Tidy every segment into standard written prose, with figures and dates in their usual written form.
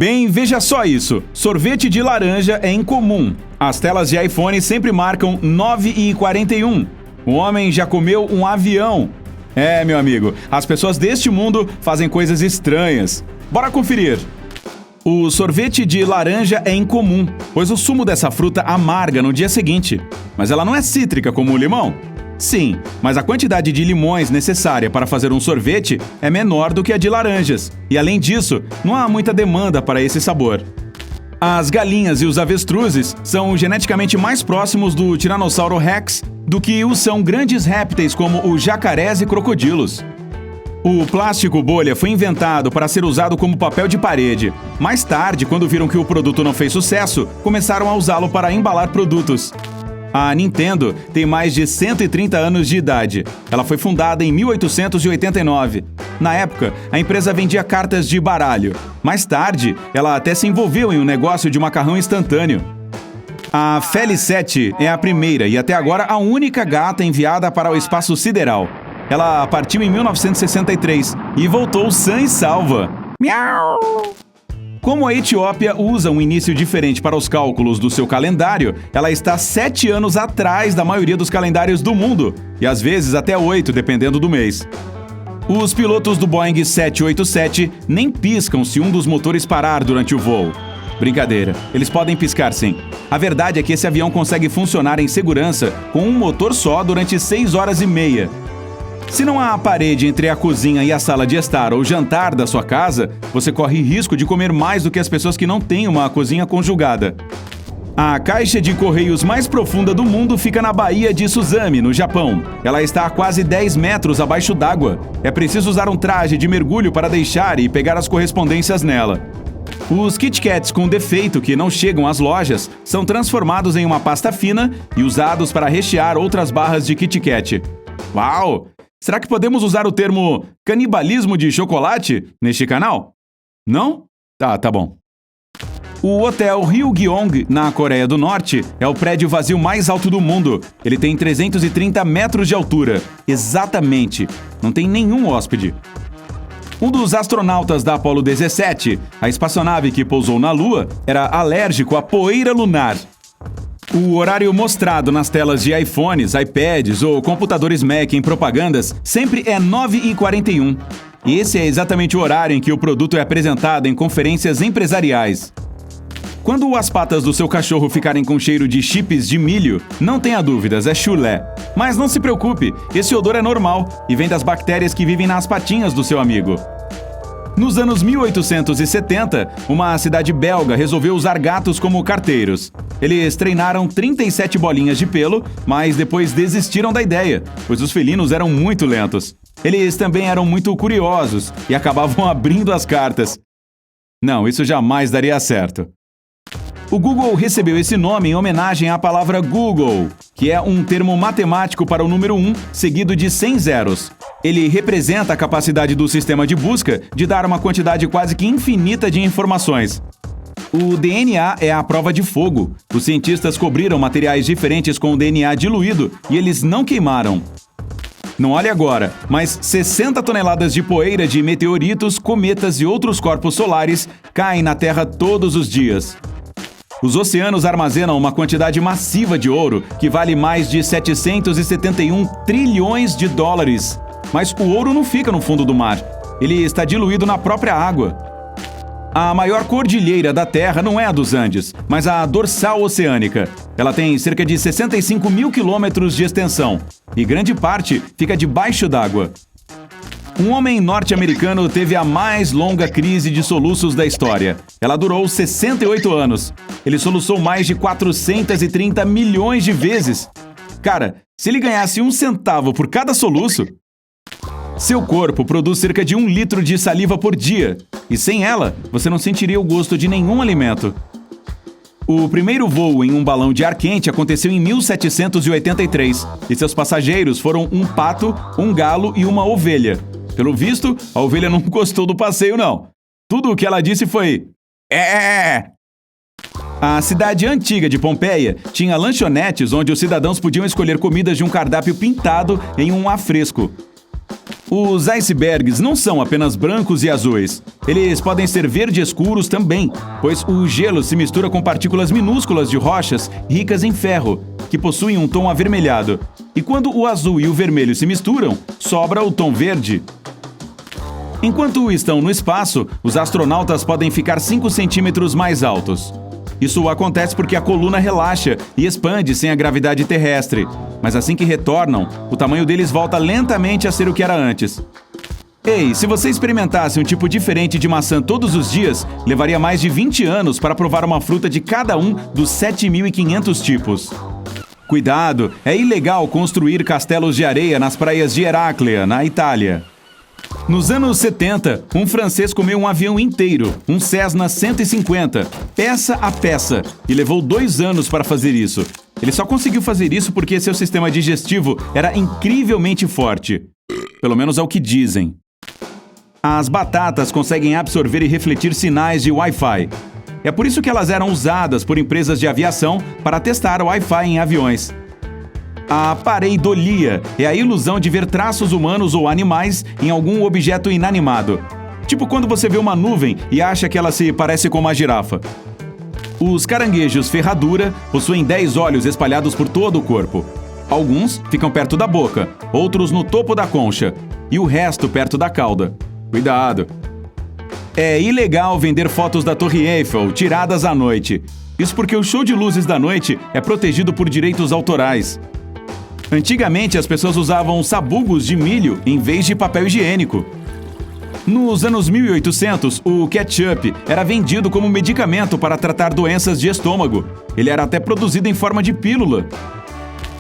Bem, veja só isso. Sorvete de laranja é incomum. As telas de iPhone sempre marcam 9h41. O homem já comeu um avião. É, meu amigo, as pessoas deste mundo fazem coisas estranhas. Bora conferir. O sorvete de laranja é incomum, pois o sumo dessa fruta amarga no dia seguinte. Mas ela não é cítrica como o limão? Sim, mas a quantidade de limões necessária para fazer um sorvete é menor do que a de laranjas. E além disso, não há muita demanda para esse sabor. As galinhas e os avestruzes são geneticamente mais próximos do Tiranossauro Rex do que o são grandes répteis como os jacarés e crocodilos. O plástico bolha foi inventado para ser usado como papel de parede. Mais tarde, quando viram que o produto não fez sucesso, começaram a usá-lo para embalar produtos. A Nintendo tem mais de 130 anos de idade. Ela foi fundada em 1889. Na época, a empresa vendia cartas de baralho. Mais tarde, ela até se envolveu em um negócio de macarrão instantâneo. A Felicette é a primeira e até agora a única gata enviada para o espaço sideral. Ela partiu em 1963 e voltou sã e salva. Miau! Como a Etiópia usa um início diferente para os cálculos do seu calendário, ela está 7 anos atrás da maioria dos calendários do mundo, e às vezes até 8, dependendo do mês. Os pilotos do Boeing 787 nem piscam se um dos motores parar durante o voo. Brincadeira, eles podem piscar sim. A verdade é que esse avião consegue funcionar em segurança com um motor só durante 6 horas e meia. Se não há parede entre a cozinha e a sala de estar ou jantar da sua casa, você corre risco de comer mais do que as pessoas que não têm uma cozinha conjugada. A caixa de correios mais profunda do mundo fica na Baía de Suzami, no Japão. Ela está a quase 10 metros abaixo d'água. É preciso usar um traje de mergulho para deixar e pegar as correspondências nela. Os Kit Kats com defeito que não chegam às lojas são transformados em uma pasta fina e usados para rechear outras barras de Kit Kat. Uau! Será que podemos usar o termo canibalismo de chocolate neste canal? Não? Tá bom. O Hotel Ryugyong, na Coreia do Norte, é o prédio vazio mais alto do mundo. Ele tem 330 metros de altura. Exatamente. Não tem nenhum hóspede. Um dos astronautas da Apollo 17, a espaçonave que pousou na Lua, era alérgico à poeira lunar. O horário mostrado nas telas de iPhones, iPads ou computadores Mac em propagandas sempre é 9h41. E esse é exatamente o horário em que o produto é apresentado em conferências empresariais. Quando as patas do seu cachorro ficarem com cheiro de chips de milho, não tenha dúvidas, é chulé. Mas não se preocupe, esse odor é normal e vem das bactérias que vivem nas patinhas do seu amigo. Nos anos 1870, uma cidade belga resolveu usar gatos como carteiros. Eles treinaram 37 bolinhas de pelo, mas depois desistiram da ideia, pois os felinos eram muito lentos. Eles também eram muito curiosos e acabavam abrindo as cartas. Não, isso jamais daria certo. O Google recebeu esse nome em homenagem à palavra Google, que é um termo matemático para o número 1, seguido de 100 zeros. Ele representa a capacidade do sistema de busca de dar uma quantidade quase que infinita de informações. O DNA é a prova de fogo. Os cientistas cobriram materiais diferentes com o DNA diluído e eles não queimaram. Não olhe agora, mas 60 toneladas de poeira de meteoritos, cometas e outros corpos solares caem na Terra todos os dias. Os oceanos armazenam uma quantidade massiva de ouro, que vale mais de 771 trilhões de dólares. Mas o ouro não fica no fundo do mar. Ele está diluído na própria água. A maior cordilheira da Terra não é a dos Andes, mas a dorsal oceânica. Ela tem cerca de 65 mil quilômetros de extensão, e grande parte fica debaixo d'água. Um homem norte-americano teve a mais longa crise de soluços da história. Ela durou 68 anos. Ele soluçou mais de 430 milhões de vezes. Cara, se ele ganhasse 1 centavo por cada soluço... Seu corpo produz cerca de 1 litro de saliva por dia. E sem ela, você não sentiria o gosto de nenhum alimento. O primeiro voo em um balão de ar quente aconteceu em 1783. E seus passageiros foram um pato, um galo e uma ovelha. Pelo visto, a ovelha não gostou do passeio, não. Tudo o que ela disse foi... A cidade antiga de Pompeia tinha lanchonetes onde os cidadãos podiam escolher comidas de um cardápio pintado em um afresco. Os icebergs não são apenas brancos e azuis. Eles podem ser verde escuros também, pois o gelo se mistura com partículas minúsculas de rochas ricas em ferro, que possuem um tom avermelhado. E quando o azul e o vermelho se misturam, sobra o tom verde. Enquanto estão no espaço, os astronautas podem ficar 5 centímetros mais altos. Isso acontece porque a coluna relaxa e expande sem a gravidade terrestre. Mas assim que retornam, o tamanho deles volta lentamente a ser o que era antes. Ei, se você experimentasse um tipo diferente de maçã todos os dias, levaria mais de 20 anos para provar uma fruta de cada um dos 7.500 tipos. Cuidado, é ilegal construir castelos de areia nas praias de Heráclea, na Itália. Nos anos 70, um francês comeu um avião inteiro, um Cessna 150, peça a peça, e levou 2 anos para fazer isso. Ele só conseguiu fazer isso porque seu sistema digestivo era incrivelmente forte. Pelo menos é o que dizem. As batatas conseguem absorver e refletir sinais de Wi-Fi. É por isso que elas eram usadas por empresas de aviação para testar o Wi-Fi em aviões. A pareidolia é a ilusão de ver traços humanos ou animais em algum objeto inanimado. Tipo quando você vê uma nuvem e acha que ela se parece com uma girafa. Os caranguejos ferradura possuem 10 olhos espalhados por todo o corpo. Alguns ficam perto da boca, outros no topo da concha e o resto perto da cauda. Cuidado! É ilegal vender fotos da Torre Eiffel tiradas à noite. Isso porque o show de luzes da noite é protegido por direitos autorais. Antigamente, as pessoas usavam sabugos de milho em vez de papel higiênico. Nos anos 1800, o ketchup era vendido como medicamento para tratar doenças de estômago. Ele era até produzido em forma de pílula.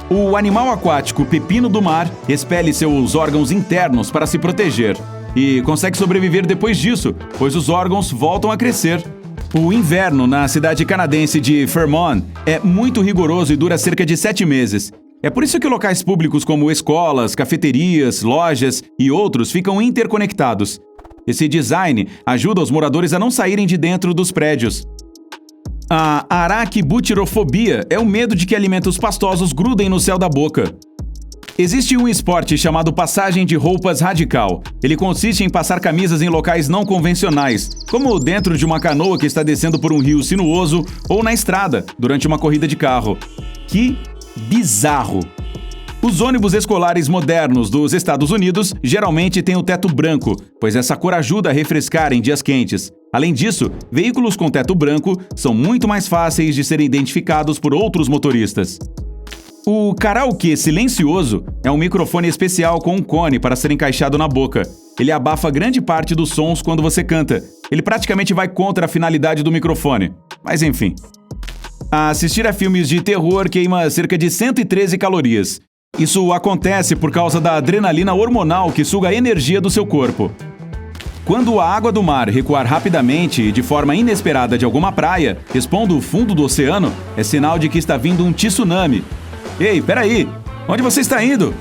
O animal aquático pepino do mar expele seus órgãos internos para se proteger. E consegue sobreviver depois disso, pois os órgãos voltam a crescer. O inverno na cidade canadense de Vermont é muito rigoroso e dura cerca de 7 meses. É por isso que locais públicos como escolas, cafeterias, lojas e outros ficam interconectados. Esse design ajuda os moradores a não saírem de dentro dos prédios. A araquibutirofobia é o medo de que alimentos pastosos grudem no céu da boca. Existe um esporte chamado passagem de roupas radical. Ele consiste em passar camisas em locais não convencionais, como dentro de uma canoa que está descendo por um rio sinuoso ou na estrada, durante uma corrida de carro. Que bizarro! Os ônibus escolares modernos dos Estados Unidos geralmente têm o teto branco, pois essa cor ajuda a refrescar em dias quentes. Além disso, veículos com teto branco são muito mais fáceis de serem identificados por outros motoristas. O karaokê silencioso é um microfone especial com um cone para ser encaixado na boca. Ele abafa grande parte dos sons quando você canta. Ele praticamente vai contra a finalidade do microfone. Mas enfim. Assistir a filmes de terror queima cerca de 113 calorias. Isso acontece por causa da adrenalina hormonal que suga a energia do seu corpo. Quando a água do mar recuar rapidamente e de forma inesperada de alguma praia, expondo o fundo do oceano, é sinal de que está vindo um tsunami. Ei, peraí! Onde você está indo?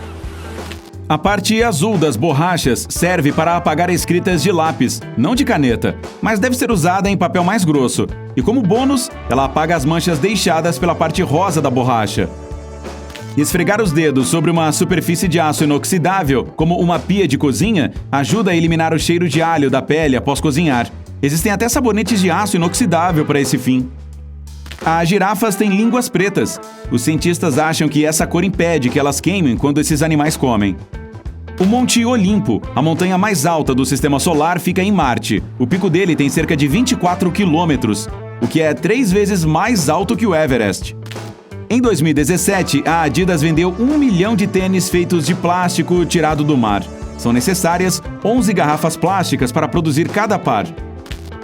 A parte azul das borrachas serve para apagar escritas de lápis, não de caneta, mas deve ser usada em papel mais grosso. E como bônus, ela apaga as manchas deixadas pela parte rosa da borracha. Esfregar os dedos sobre uma superfície de aço inoxidável, como uma pia de cozinha, ajuda a eliminar o cheiro de alho da pele após cozinhar. Existem até sabonetes de aço inoxidável para esse fim. As girafas têm línguas pretas. Os cientistas acham que essa cor impede que elas queimem quando esses animais comem. O Monte Olimpo, a montanha mais alta do Sistema Solar, fica em Marte. O pico dele tem cerca de 24 quilômetros, o que é 3 vezes mais alto que o Everest. Em 2017, a Adidas vendeu 1 milhão de tênis feitos de plástico tirado do mar. São necessárias 11 garrafas plásticas para produzir cada par.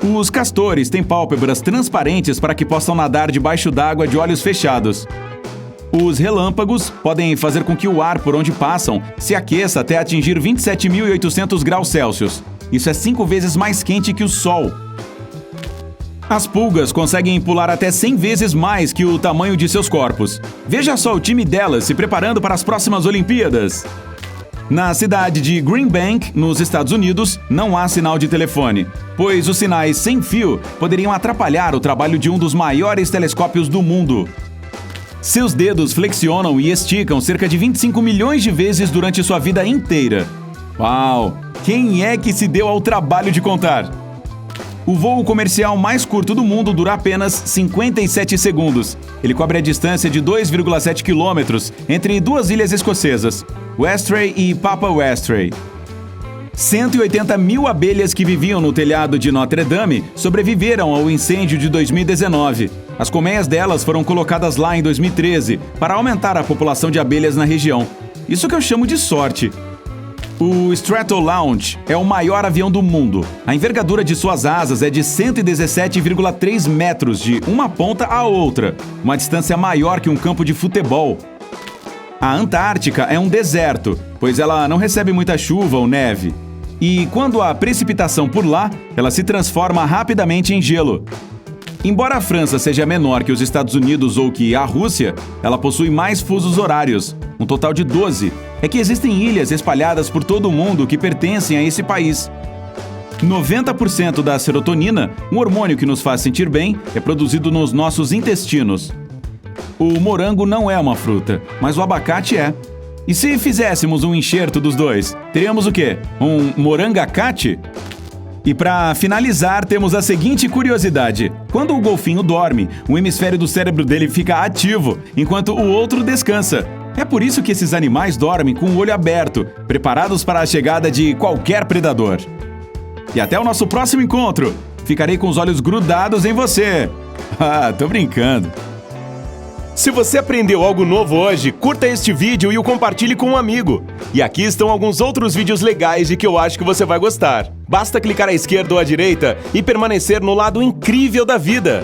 Os castores têm pálpebras transparentes para que possam nadar debaixo d'água de olhos fechados. Os relâmpagos podem fazer com que o ar por onde passam se aqueça até atingir 27.800 graus Celsius. Isso é 5 vezes mais quente que o Sol. As pulgas conseguem pular até 100 vezes mais que o tamanho de seus corpos. Veja só o time delas se preparando para as próximas Olimpíadas. Na cidade de Green Bank, nos Estados Unidos, não há sinal de telefone, pois os sinais sem fio poderiam atrapalhar o trabalho de um dos maiores telescópios do mundo. Seus dedos flexionam e esticam cerca de 25 milhões de vezes durante sua vida inteira. Uau! Quem é que se deu ao trabalho de contar? O voo comercial mais curto do mundo dura apenas 57 segundos. Ele cobre a distância de 2,7 quilômetros entre duas ilhas escocesas, Westray e Papa Westray. 180 mil abelhas que viviam no telhado de Notre Dame sobreviveram ao incêndio de 2019. As colmeias delas foram colocadas lá em 2013 para aumentar a população de abelhas na região. Isso que eu chamo de sorte. O Stratolaunch é o maior avião do mundo. A envergadura de suas asas é de 117,3 metros de uma ponta à outra, uma distância maior que um campo de futebol. A Antártica é um deserto, pois ela não recebe muita chuva ou neve. E quando há precipitação por lá, ela se transforma rapidamente em gelo. Embora a França seja menor que os Estados Unidos ou que a Rússia, ela possui mais fusos horários, um total de 12. É que existem ilhas espalhadas por todo o mundo que pertencem a esse país. 90% da serotonina, um hormônio que nos faz sentir bem, é produzido nos nossos intestinos. O morango não é uma fruta, mas o abacate é. E se fizéssemos um enxerto dos dois, teríamos o quê? Um morangacate? E para finalizar, temos a seguinte curiosidade. Quando o golfinho dorme, um hemisfério do cérebro dele fica ativo, enquanto o outro descansa. É por isso que esses animais dormem com o olho aberto, preparados para a chegada de qualquer predador. E até o nosso próximo encontro. Ficarei com os olhos grudados em você. Ah, tô brincando. Se você aprendeu algo novo hoje, curta este vídeo e o compartilhe com um amigo. E aqui estão alguns outros vídeos legais de que eu acho que você vai gostar. Basta clicar à esquerda ou à direita e permanecer no lado incrível da vida.